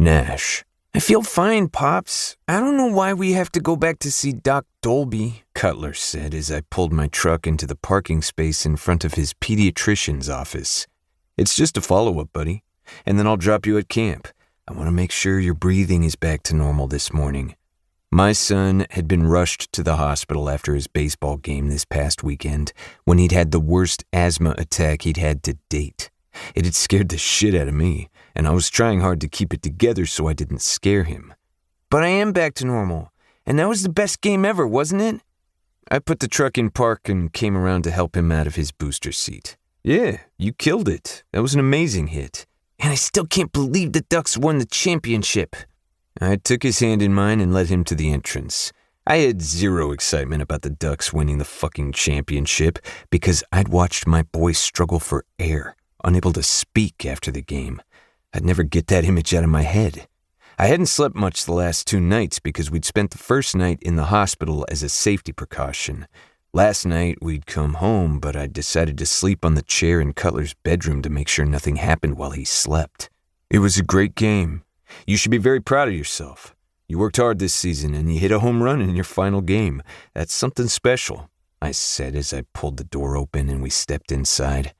Nash. I feel fine, Pops. I don't know why we have to go back to see Doc Dolby, Cutler said as I pulled my truck into the parking space in front of his pediatrician's office. It's just a follow-up, buddy, and then I'll drop you at camp. I want to make sure your breathing is back to normal this morning. My son had been rushed to the hospital after his baseball game this past weekend when he'd had the worst asthma attack he'd had to date. It had scared the shit out of me, and I was trying hard to keep it together so I didn't scare him. But I am back to normal, and that was the best game ever, wasn't it? I put the truck in park and came around to help him out of his booster seat. Yeah, you killed it. That was an amazing hit. And I still can't believe the Ducks won the championship. I took his hand in mine and led him to the entrance. I had zero excitement about the Ducks winning the fucking championship because I'd watched my boy struggle for air, unable to speak after the game. I'd never get that image out of my head. I hadn't slept much the last 2 nights because we'd spent the first night in the hospital as a safety precaution. Last night, we'd come home, but I'd decided to sleep on the chair in Cutler's bedroom to make sure nothing happened while he slept. It was a great game. You should be very proud of yourself. You worked hard this season, and you hit a home run in your final game. That's something special, I said as I pulled the door open and we stepped inside.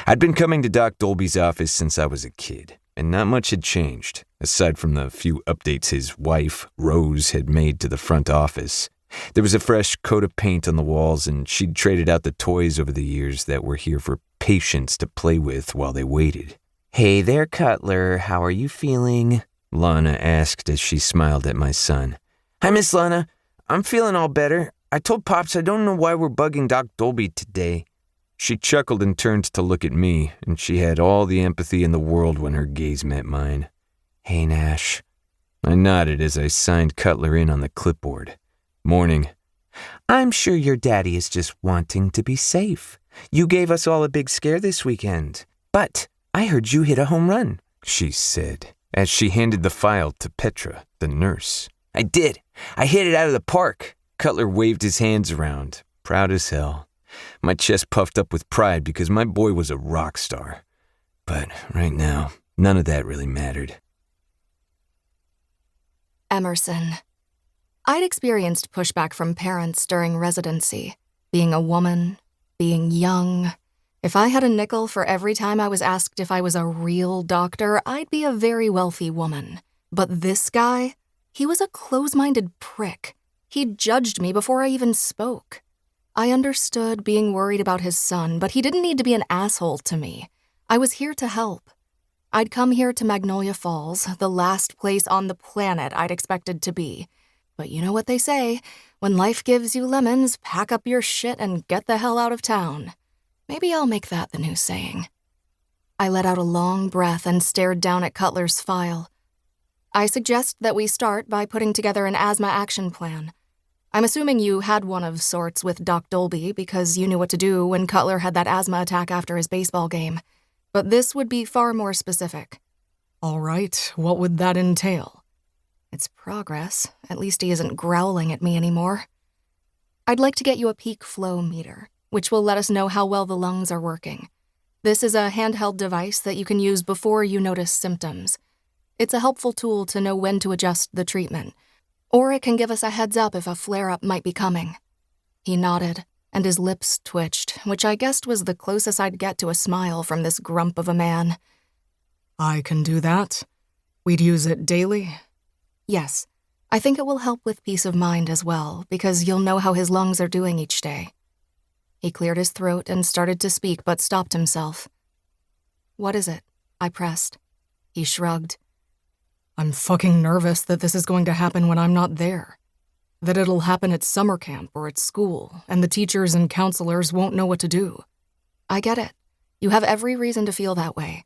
I'd been coming to Doc Dolby's office since I was a kid, and not much had changed, aside from the few updates his wife, Rose, had made to the front office. There was a fresh coat of paint on the walls, and she'd traded out the toys over the years that were here for patients to play with while they waited. "Hey there, Cutler. How are you feeling?" Lana asked as she smiled at my son. "Hi, Miss Lana. I'm feeling all better. I told Pops I don't know why we're bugging Doc Dolby today." She chuckled and turned to look at me, and she had all the empathy in the world when her gaze met mine. "Hey, Nash." I nodded as I signed Cutler in on the clipboard. "Morning." "I'm sure your daddy is just wanting to be safe. You gave us all a big scare this weekend. But I heard you hit a home run," she said, as she handed the file to Petra, the nurse. "I did. I hit it out of the park." Cutler waved his hands around, proud as hell. My chest puffed up with pride because my boy was a rock star. But right now, none of that really mattered. Emerson. I'd experienced pushback from parents during residency. Being a woman, being young. If I had a nickel for every time I was asked if I was a real doctor, I'd be a very wealthy woman. But this guy, he was a close-minded prick. He judged me before I even spoke. I understood being worried about his son, but he didn't need to be an asshole to me. I was here to help. I'd come here to Magnolia Falls, the last place on the planet I'd expected to be. But you know what they say, when life gives you lemons, pack up your shit and get the hell out of town. Maybe I'll make that the new saying. I let out a long breath and stared down at Cutler's file. I suggest that we start by putting together an asthma action plan. I'm assuming you had one of sorts with Doc Dolby because you knew what to do when Cutler had that asthma attack after his baseball game. But this would be far more specific. All right, what would that entail? It's progress. At least he isn't growling at me anymore. I'd like to get you a peak flow meter, which will let us know how well the lungs are working. This is a handheld device that you can use before you notice symptoms. It's a helpful tool to know when to adjust the treatment, or it can give us a heads up if a flare-up might be coming. He nodded, and his lips twitched, which I guessed was the closest I'd get to a smile from this grump of a man. I can do that. We'd use it daily? Yes, I think it will help with peace of mind as well, because you'll know how his lungs are doing each day. He cleared his throat and started to speak, but stopped himself. "What is it?" I pressed. He shrugged. I'm fucking nervous that this is going to happen when I'm not there. That it'll happen at summer camp or at school, and the teachers and counselors won't know what to do. I get it. You have every reason to feel that way.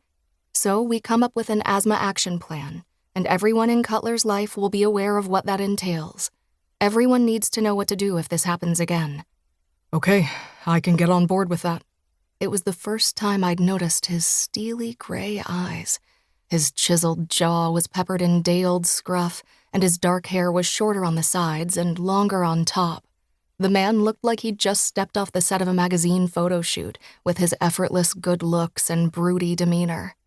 So we come up with an asthma action plan, and everyone in Cutler's life will be aware of what that entails. Everyone needs to know what to do if this happens again. Okay, I can get on board with that. It was the first time I'd noticed his steely gray eyes. His chiseled jaw was peppered in day-old scruff, and his dark hair was shorter on the sides and longer on top. The man looked like he'd just stepped off the set of a magazine photo shoot with his effortless good looks and broody demeanor.